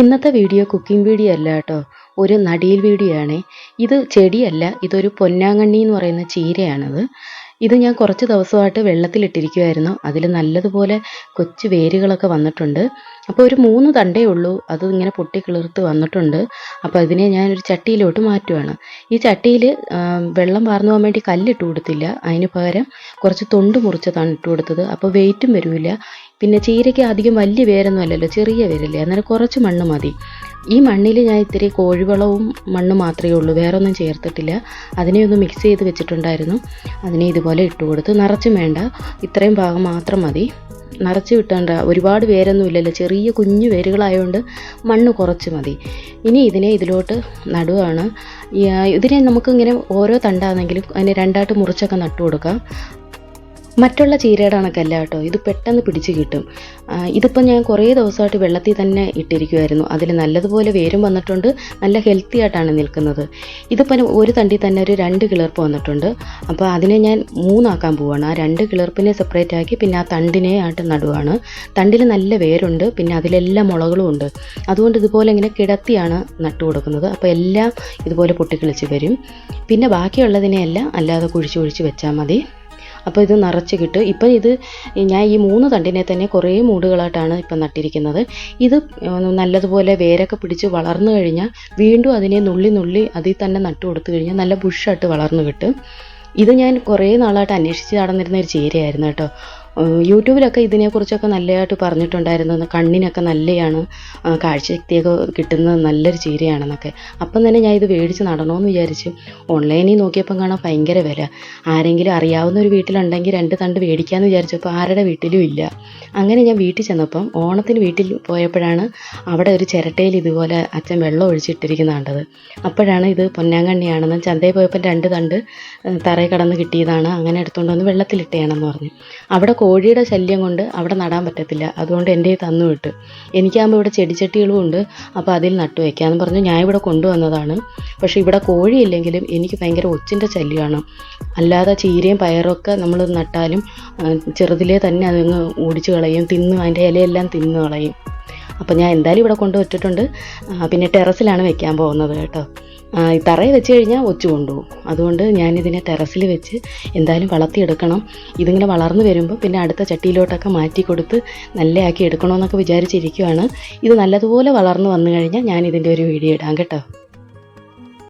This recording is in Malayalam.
ഇന്നത്തെ വീഡിയോ കുക്കിംഗ് വീഡിയോ അല്ല കേട്ടോ, ഒരു നടീൽ വീഡിയോ ആണ്. ഇത് ചെടിയല്ല, ഇതൊരു പൊന്നാങ്കണ്ണി എന്ന് പറയുന്ന ചീരയാണത്. ഇത് ഞാൻ കുറച്ച് ദിവസമായിട്ട് വെള്ളത്തിലിട്ടിരിക്കുമായിരുന്നു. അതിൽ നല്ലതുപോലെ കൊച്ചു വേരുകളൊക്കെ വന്നിട്ടുണ്ട്. അപ്പോൾ ഒരു 3 തണ്ടേ ഉള്ളൂ, അത് ഇങ്ങനെ പൊട്ടിക്കിളിർത്ത് വന്നിട്ടുണ്ട്. അപ്പോൾ അതിനെ ഞാനൊരു ചട്ടിയിലോട്ട് മാറ്റുവാണ്. ഈ ചട്ടിയിൽ വെള്ളം വാർന്നു പോകാൻ വേണ്ടി കല്ലിട്ട് കൊടുത്തില്ല, അതിന് പകരം കുറച്ച് തൊണ്ട് മുറിച്ചതാണ് ഇട്ട് കൊടുത്തത്. അപ്പോൾ വെയിറ്റും വരില്ല. പിന്നെ ചീരയ്ക്ക് അധികം വലിയ വേരൊന്നും അല്ലല്ലോ, ചെറിയ വേരല്ലേ, അന്നേരം കുറച്ച് മണ്ണ് മതി. ഈ മണ്ണിൽ ഞാൻ ഇത്തിരി കോഴിവളവും മണ്ണ് മാത്രമേ ഉള്ളൂ, വേറെ ഒന്നും ചേർത്തിട്ടില്ല. അതിനെ ഒന്ന് മിക്സ് ചെയ്ത് വെച്ചിട്ടുണ്ടായിരുന്നു. അതിനെ ഇതുപോലെ ഇട്ട് കൊടുത്ത്, നിറച്ചും വേണ്ട, ഇത്രയും ഭാഗം മാത്രം മതി. നിറച്ച് വിട്ടേണ്ട, ഒരുപാട് വേരൊന്നും ഇല്ലല്ലോ, ചെറിയ കുഞ്ഞു വേരുകളായതുകൊണ്ട് മണ്ണ് കുറച്ച് മതി. ഇനി ഇതിനെ ഇതിലോട്ട് നടുവാണ്. ഇതിനെ നമുക്കിങ്ങനെ ഓരോ തണ്ടാണെങ്കിലും അതിനെ 2ആയിട്ട് മുറിച്ചൊക്കെ നട്ടു കൊടുക്കാം. മറ്റുള്ള ചീരയുടെ കണക്കല്ല കേട്ടോ, ഇത് പെട്ടെന്ന് പിടിച്ച് കിട്ടും. ഇതിപ്പോൾ ഞാൻ കുറേ ദിവസമായിട്ട് വെള്ളത്തിൽ തന്നെ ഇട്ടിരിക്കുമായിരുന്നു. അതിൽ നല്ലതുപോലെ വേരും വന്നിട്ടുണ്ട്, നല്ല ഹെൽത്തി ആയിട്ടാണ് നിൽക്കുന്നത്. ഇതിപ്പോൾ ഒരു തണ്ടിൽ തന്നെ ഒരു 2 കിളിർപ്പ് വന്നിട്ടുണ്ട്. അപ്പോൾ അതിനെ ഞാൻ 3 ആക്കാൻ പോവുകയാണ്. ആ 2 കിളിർപ്പിനെ സെപ്പറേറ്റ് ആക്കി പിന്നെ ആ തണ്ടിനെ ആയിട്ട് നടുവാണ്. തണ്ടിൽ നല്ല വേരുണ്ട്, പിന്നെ അതിലെല്ലാം മുളകളും ഉണ്ട്. അതുകൊണ്ട് ഇതുപോലെ ഇങ്ങനെ കിടത്തിയാണ് നട്ടു കൊടുക്കുന്നത്. അപ്പോൾ എല്ലാം ഇതുപോലെ പൊട്ടിക്കിളിച്ച് വരും. പിന്നെ ബാക്കിയുള്ളതിനെയെല്ലാം അല്ലാതെ കുഴിച്ച് വെച്ചാൽ മതി. അപ്പോൾ ഇത് നിറച്ച് കിട്ടും. ഇപ്പം ഇത് ഞാൻ ഈ 3 തണ്ടിനെ തന്നെ കുറേ മൂടുകളായിട്ടാണ് ഇപ്പം നട്ടിരിക്കുന്നത്. ഇത് നല്ലതുപോലെ വേരൊക്കെ പിടിച്ച് വളർന്നു കഴിഞ്ഞാൽ വീണ്ടും അതിനെ നുള്ളി അതിൽ തന്നെ നട്ടു കൊടുത്തു കഴിഞ്ഞാൽ നല്ല ബുഷായിട്ട് വളർന്നു കിട്ടും. ഇത് ഞാൻ കുറേ നാളായിട്ട് അന്വേഷിച്ച് നടന്നിരുന്ന ഒരു ചീരയായിരുന്നു കേട്ടോ. യൂട്യൂബിലൊക്കെ ഇതിനെക്കുറിച്ചൊക്കെ നല്ലതായിട്ട് പറഞ്ഞിട്ടുണ്ടായിരുന്നു. കണ്ണിനൊക്കെ നല്ലതാണ്, കാഴ്ചശക്തിയൊക്കെ കിട്ടുന്ന നല്ലൊരു ചീരയാണെന്നൊക്കെ. അപ്പം തന്നെ ഞാൻ ഇത് മേടിച്ച് നടണമെന്ന് വിചാരിച്ചു. ഓൺലൈനിൽ നോക്കിയപ്പം കാണാൻ ഭയങ്കര വില. ആരെങ്കിലും അറിയാവുന്ന ഒരു വീട്ടിലുണ്ടെങ്കിൽ 2 തണ്ട് മേടിക്കാമെന്ന് വിചാരിച്ചപ്പോൾ ആരുടെ വീട്ടിലും ഇല്ല. അങ്ങനെ ഞാൻ വീട്ടിൽ ചെന്നപ്പം, ഓണത്തിന് വീട്ടിൽ പോയപ്പോഴാണ് അവിടെ ഒരു ചിരട്ടയിൽ ഇതുപോലെ അച്ഛൻ വെള്ളം ഒഴിച്ചിട്ടിരിക്കുന്ന കണ്ടത്. അപ്പോഴാണ് ഇത് പൊന്നാങ്കണ്ണിയാണെന്ന്, ചന്തയിൽ പോയപ്പോൾ 2 തണ്ട് തറയിൽ കടന്ന് കിട്ടിയതാണ്, അങ്ങനെ എടുത്തുകൊണ്ട് വന്ന് വെള്ളത്തിലിട്ടയാണെന്ന് പറഞ്ഞു. അവിടെ കോഴിയുടെ ശല്യം കൊണ്ട് അവിടെ നടാൻ പറ്റത്തില്ല, അതുകൊണ്ട് എൻ്റെ തന്നു വിട്ട്. എനിക്കാകുമ്പോൾ ഇവിടെ ചെടിച്ചട്ടികളും ഉണ്ട്, അപ്പോൾ അതിൽ നട്ടു വയ്ക്കാമെന്ന് പറഞ്ഞ് ഞാൻ ഇവിടെ കൊണ്ടുവന്നതാണ്. പക്ഷേ ഇവിടെ കോഴിയില്ലെങ്കിലും എനിക്ക് ഭയങ്കര ഒച്ചിൻ്റെ ശല്യമാണ്. അല്ലാതെ ചീരയും പയറൊക്കെ നമ്മൾ നട്ടാലും ചെറുതിലേ തന്നെ അതങ്ങ് ഓടിച്ച് കളയും, അതിൻ്റെ ഇലയെല്ലാം തിന്ന് കളയും. അപ്പോൾ ഞാൻ എന്തായാലും ഇവിടെ കൊണ്ടുവച്ചിട്ടുണ്ട്. പിന്നെ ടെറസിലാണ് വെക്കാൻ പോകുന്നത് കേട്ടോ. തറയിൽ വെച്ച് കഴിഞ്ഞാൽ ഒച്ചു കൊണ്ടുപോകും. അതുകൊണ്ട് ഞാനിതിനെ ടെറസിൽ വെച്ച് എന്തായാലും വളർത്തിയെടുക്കണം. ഇതിങ്ങനെ വളർന്നു വരുമ്പോൾ പിന്നെ അടുത്ത ചട്ടിയിലോട്ടൊക്കെ മാറ്റി കൊടുത്ത് നല്ലയാക്കി എടുക്കണമെന്നൊക്കെ വിചാരിച്ചിരിക്കുകയാണ്. ഇത് നല്ലതുപോലെ വളർന്നു വന്നു കഴിഞ്ഞാൽ ഞാൻ ഇതിൻ്റെ ഒരു വീഡിയോ ഇടാം കേട്ടോ.